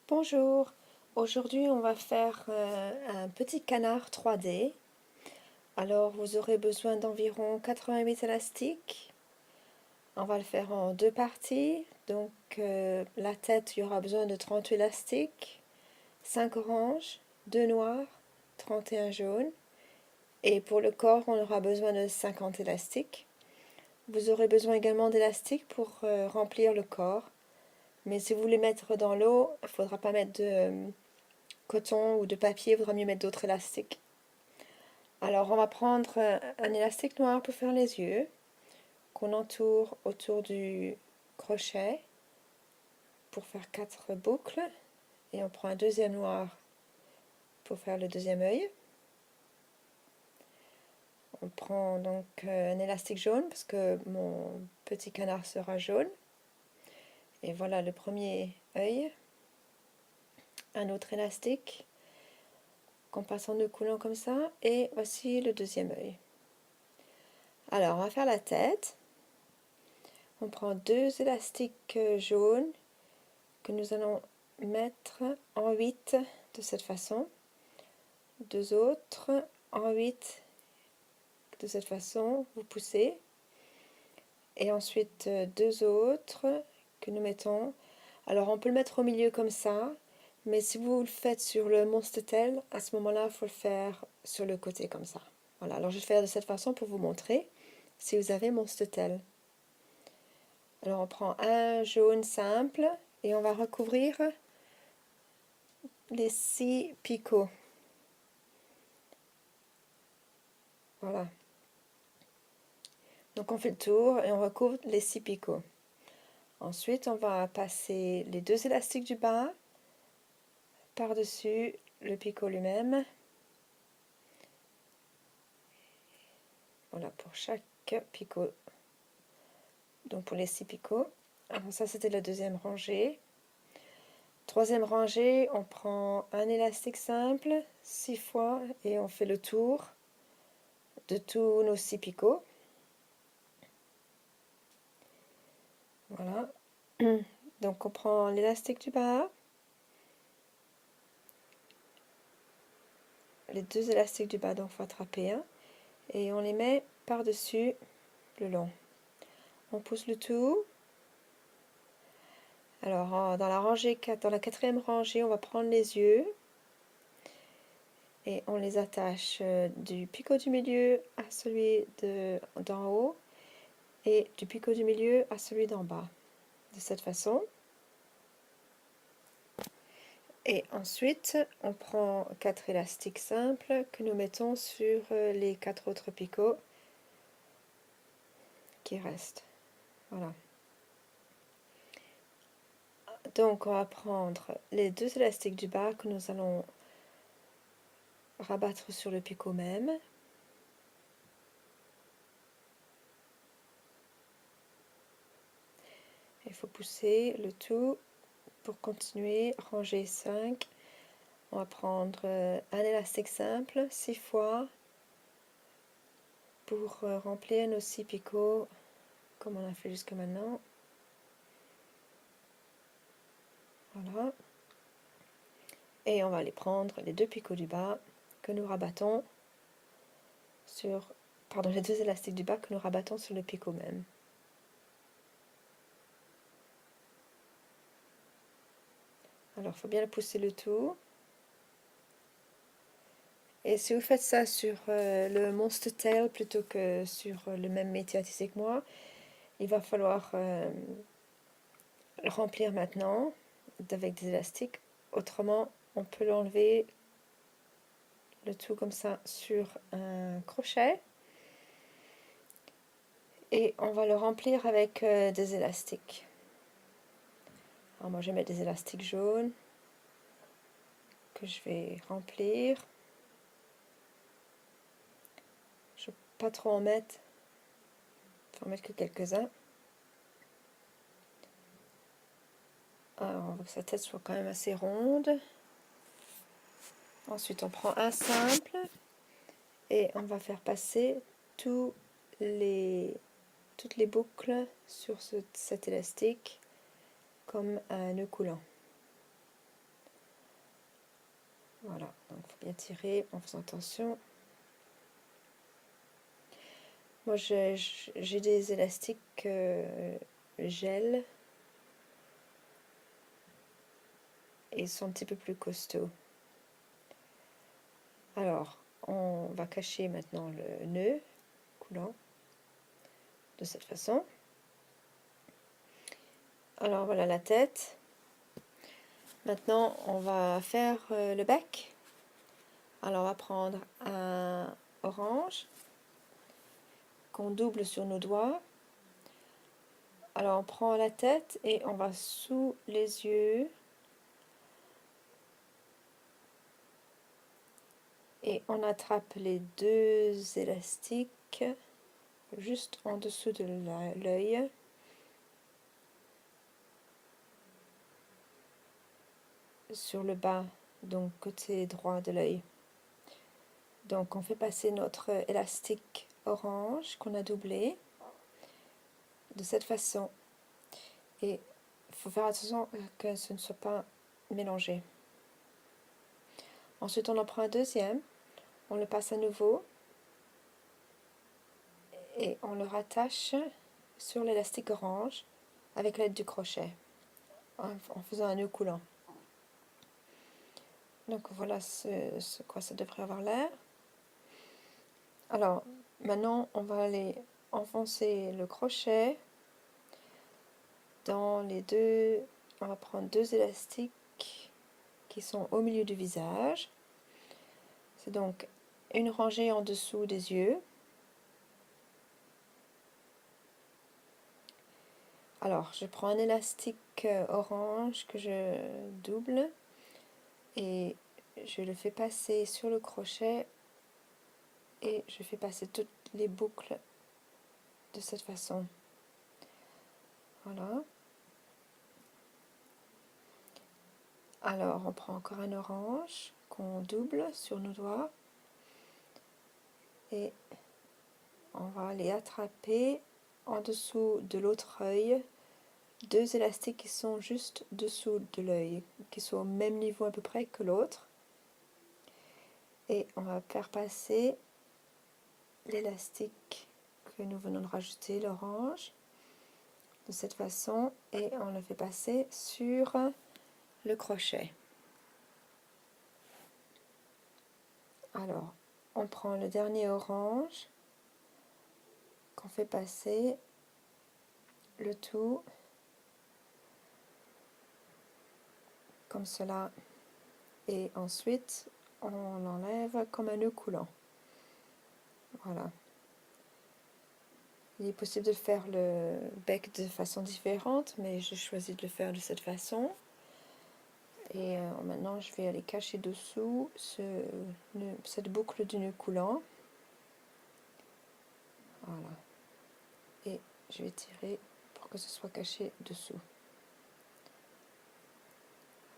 Bonjour, aujourd'hui on va faire un petit canard 3D. Alors vous aurez besoin d'environ 88 élastiques. On va le faire en deux parties. Donc la tête, il y aura besoin de 30 élastiques, 5 oranges, 2 noirs, 31 jaunes. Et pour le corps, on aura besoin de 50 élastiques. Vous aurez besoin également d'élastiques pour remplir le corps. Mais si vous voulez mettre dans l'eau, il ne faudra pas mettre de coton ou de papier, il vaudra mieux mettre d'autres élastiques. Alors on va prendre un élastique noir pour faire les yeux, qu'on entoure autour du crochet pour faire 4 boucles. Et on prend un deuxième noir pour faire le deuxième œil. On prend donc un élastique jaune parce que mon petit canard sera jaune. Et voilà le premier œil. Un autre élastique qu'on passe en deux coulants comme ça. Et voici le deuxième œil. Alors on va faire la tête. On prend deux élastiques jaunes que nous allons mettre en 8 de cette façon. Deux autres en 8 de cette façon. Vous poussez. Et ensuite deux autres que nous mettons. Alors on peut le mettre au milieu comme ça. Mais si vous le faites sur le Monster Tail, à ce moment-là, il faut le faire sur le côté comme ça. Voilà, alors je vais faire de cette façon pour vous montrer si vous avez Monster Tail. Alors on prend un jaune simple et on va recouvrir les 6 picots. Voilà. Donc on fait le tour et on recouvre les 6 picots. Ensuite on va passer les deux élastiques du bas par-dessus le picot lui-même. Voilà pour chaque picot. Donc pour les 6 picots. Alors ça c'était la deuxième rangée. Troisième rangée, on prend un élastique simple 6 fois et on fait le tour de tous nos 6 picots. Voilà. Donc on prend l'élastique du bas, les deux élastiques du bas, donc il faut attraper un, et on les met par-dessus le long. On pousse le tout. Alors dans la rangée 4, dans la quatrième rangée, on va prendre les yeux et on les attache du picot du milieu à celui d'en haut et du picot du milieu à celui d'en bas, de cette façon. Et ensuite, on prend 4 élastiques simples que nous mettons sur les 4 autres picots qui restent. Voilà. Donc on va prendre les deux élastiques du bas que nous allons rabattre sur le picot même. Il faut pousser le tout pour continuer. Ranger 5. On va prendre un élastique simple 6 fois pour remplir nos 6 picots comme on a fait jusqu'à maintenant. Voilà. Et on va aller prendre les deux picots du bas que nous rabattons sur, pardon, les deux élastiques du bas que nous rabattons sur le picot même. Alors, il faut bien pousser le tout. Et si vous faites ça sur le Monster Tail plutôt que sur le même métier à tisser que moi, il va falloir le remplir maintenant avec des élastiques. Autrement, on peut l'enlever le tout comme ça sur un crochet. Et on va le remplir avec des élastiques. Alors moi je vais mettre des élastiques jaunes que je vais remplir. Je ne vais pas trop en mettre. Il faut en mettre que quelques-uns. Alors on veut que sa tête soit quand même assez ronde. Ensuite on prend un simple et on va faire passer toutes les boucles sur cet élastique comme un nœud coulant. Voilà, donc il faut bien tirer en faisant attention. Moi j'ai des élastiques gel et ils sont un petit peu plus costauds. Alors, on va cacher maintenant le nœud coulant de cette façon. Alors voilà la tête. Maintenant, on va faire le bec. Alors, on va prendre un orange qu'on double sur nos doigts. Alors, on prend la tête et on va sous les yeux. Et on attrape les deux élastiques juste en dessous de l'œil. Sur le bas, donc côté droit de l'œil. Donc on fait passer notre élastique orange qu'on a doublé de cette façon. Et il faut faire attention que ce ne soit pas mélangé. Ensuite on en prend un deuxième, on le passe à nouveau et on le rattache sur l'élastique orange avec l'aide du crochet en faisant un nœud coulant. Donc voilà ce quoi ça devrait avoir l'air. Alors maintenant on va aller enfoncer le crochet dans les deux. On va prendre deux élastiques qui sont au milieu du visage. C'est donc une rangée en dessous des yeux. Alors je prends un élastique orange que je double et je le fais passer sur le crochet et je fais passer toutes les boucles de cette façon. Voilà. Alors on prend encore un orange qu'on double sur nos doigts et on va aller attraper en dessous de l'autre œil deux élastiques qui sont juste dessous de l'œil, qui sont au même niveau à peu près que l'autre. Et on va faire passer l'élastique que nous venons de rajouter, l'orange, de cette façon, et on le fait passer sur le crochet. Alors, on prend le dernier orange, qu'on fait passer le tout comme cela, et ensuite on l'enlève comme un nœud coulant. Voilà. Il est possible de faire le bec de façon différente, mais j'ai choisi de le faire de cette façon. Et maintenant, je vais aller cacher dessous cette boucle du nœud coulant. Voilà. Et je vais tirer pour que ce soit caché dessous.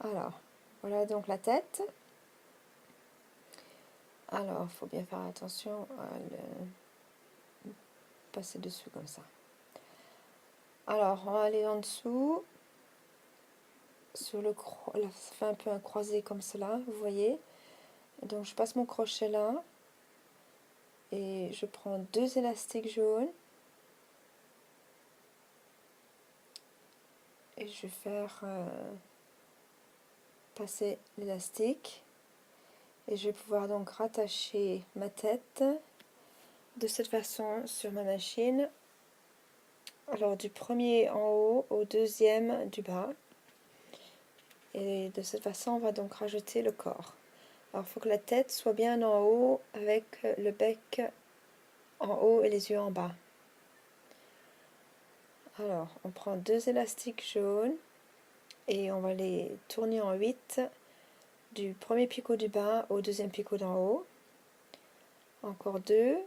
Alors, voilà donc la tête. Alors, il faut bien faire attention à le passer dessus comme ça. Alors, on va aller en dessous, sur la fait un peu un croisé comme cela, vous voyez. Donc, je passe mon crochet là, et je prends deux élastiques jaunes, et je vais faire passer l'élastique, et je vais pouvoir donc rattacher ma tête de cette façon sur ma machine. Alors du premier en haut au deuxième du bas, et de cette façon on va donc rajouter le corps. Alors il faut que la tête soit bien en haut avec le bec en haut et les yeux en bas. Alors on prend deux élastiques jaunes et on va les tourner en 8 du premier picot du bas au deuxième picot d'en haut. Encore deux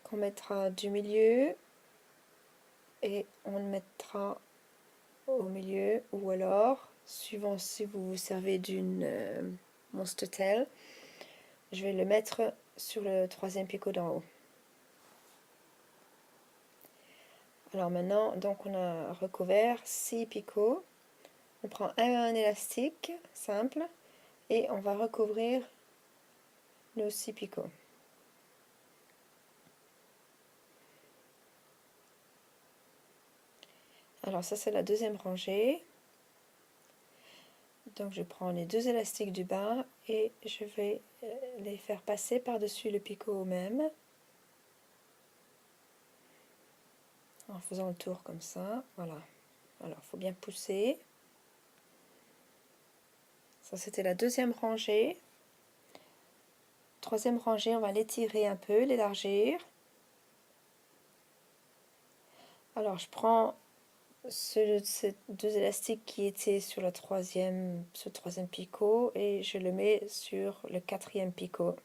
qu'on mettra du milieu et on le mettra au milieu, ou alors suivant si vous vous servez d'une Monster Tail, je vais le mettre sur le troisième picot d'en haut. Alors maintenant, donc on a recouvert 6 picots. On prend un élastique simple et on va recouvrir nos 6 picots. Alors ça c'est la deuxième rangée. Donc je prends les 2 élastiques du bas et je vais les faire passer par-dessus le picot même. En faisant le tour comme ça, voilà. Alors il faut bien pousser. Ça c'était la deuxième rangée. Troisième rangée, on va l'étirer un peu, l'élargir. Alors je prends ces 2 élastiques qui étaient sur ce troisième picot et je le mets sur le 4e picot.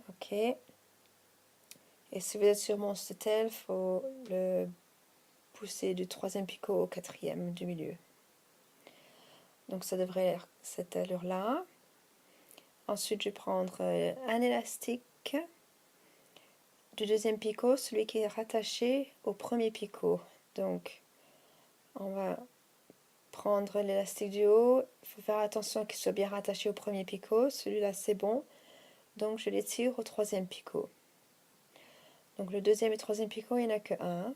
Ok. Et si vous êtes sur mon stetel, il faut le pousser du 3e picot au 4e du milieu. Donc ça devrait être cette allure là. Ensuite je vais prendre un élastique du 2e picot, celui qui est rattaché au 1er picot. Donc on va prendre l'élastique du haut, il faut faire attention qu'il soit bien rattaché au 1er picot, celui-là c'est bon, donc je l'étire au 3e picot. Donc le 2e et 3e picot, il n'y en a que un.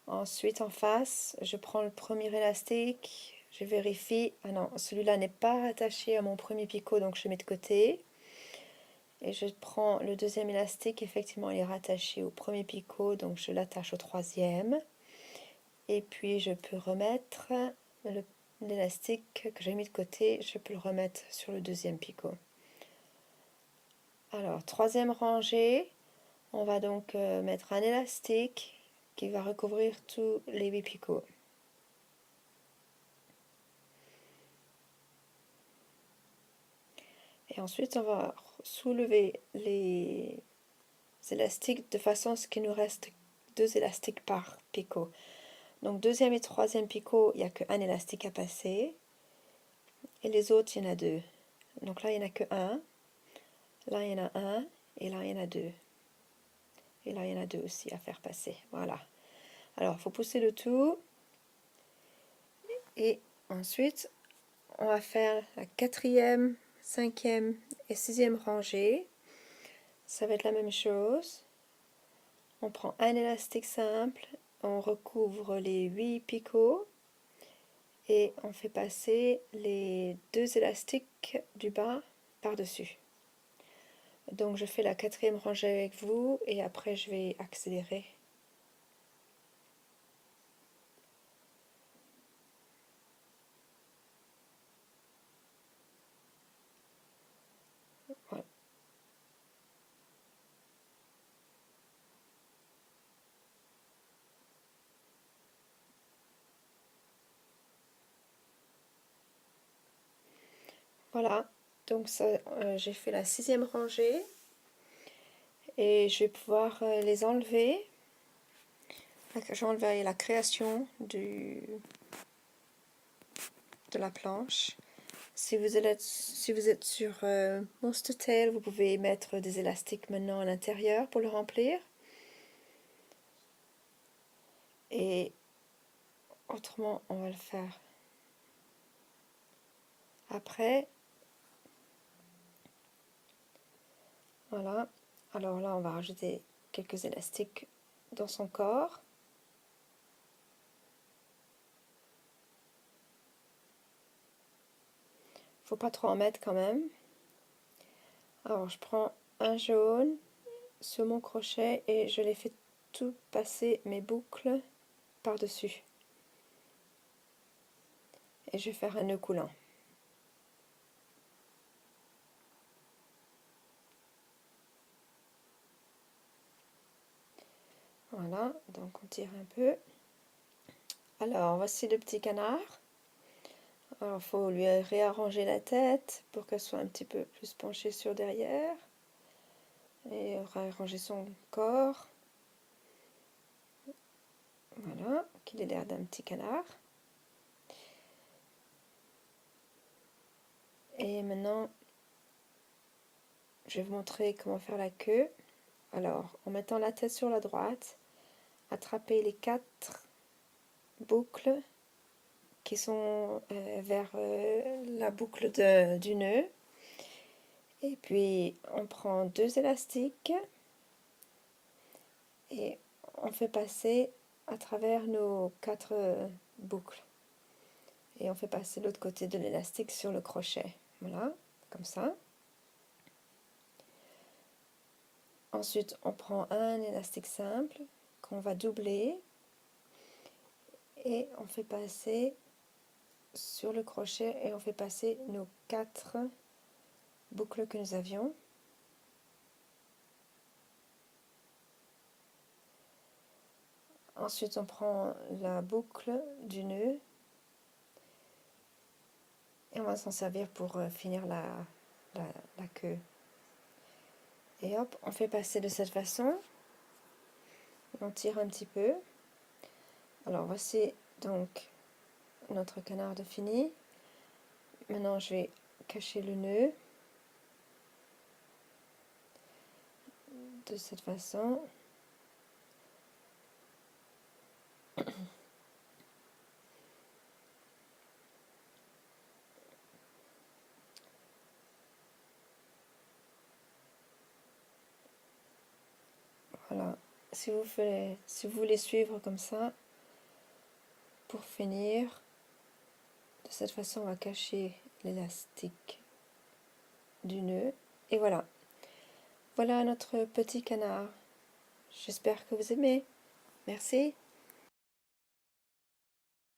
Ensuite en face, je prends le premier élastique, je vérifie, ah non, celui-là n'est pas rattaché à mon 1er picot, donc je mets de côté. Et je prends le 2e élastique, effectivement il est rattaché au 1er picot, donc je l'attache au 3e. Et puis je peux remettre l'élastique que j'ai mis de côté, je peux le remettre sur le 2e picot. Alors, 3e rangée, on va donc mettre un élastique qui va recouvrir tous les 8 picots. Et ensuite, on va soulever les élastiques de façon à ce qu'il nous reste 2 élastiques par picot. Donc, 2e et 3e picot, il n'y a qu'un élastique à passer. Et les autres, il y en a 2. Donc là, il n'y en a que 1. Là, il y en a 1. Et là, il y en a 2. Et là, il y en a 2 aussi à faire passer. Voilà. Alors, il faut pousser le tout. Et ensuite, on va faire la 4e, 5e et 6e rangée. Ça va être la même chose. On prend un élastique simple, on recouvre les 8 picots et on fait passer les 2 élastiques du bas par-dessus. Donc je fais la 4e rangée avec vous et après je vais accélérer. Voilà. Voilà, donc ça, j'ai fait la 6e rangée et je vais pouvoir les enlever. J'enlève la création de la planche. Si vous êtes sur mon stetel, vous pouvez mettre des élastiques maintenant à l'intérieur pour le remplir. Et autrement, on va le faire après. Voilà. Alors là, on va rajouter quelques élastiques dans son corps. Faut pas trop en mettre quand même. Alors, je prends un jaune sur mon crochet et je les fais tout passer mes boucles par-dessus. Et je vais faire un nœud coulant. Voilà, donc on tire un peu. Alors, voici le petit canard. Alors, il faut lui réarranger la tête pour qu'elle soit un petit peu plus penchée sur derrière. Et réarranger son corps. Voilà, qu'il ait l'air d'un petit canard. Et maintenant, je vais vous montrer comment faire la queue. Alors, en mettant la tête sur la droite, attrapez les 4 boucles qui sont vers la boucle du nœud. Et puis on prend 2 élastiques et on fait passer à travers nos 4 boucles. Et on fait passer l'autre côté de l'élastique sur le crochet. Voilà, comme ça. Ensuite, on prend un élastique simple qu'on va doubler et on fait passer sur le crochet et on fait passer nos 4 boucles que nous avions. Ensuite, on prend la boucle du nœud et on va s'en servir pour finir la queue. Et hop, on fait passer de cette façon. On tire un petit peu. Alors voici donc notre canard de fini. Maintenant, je vais cacher le nœud de cette façon. Voilà, si vous voulez suivre comme ça, pour finir, de cette façon, on va cacher l'élastique du nœud. Et voilà, voilà notre petit canard. J'espère que vous aimez. Merci.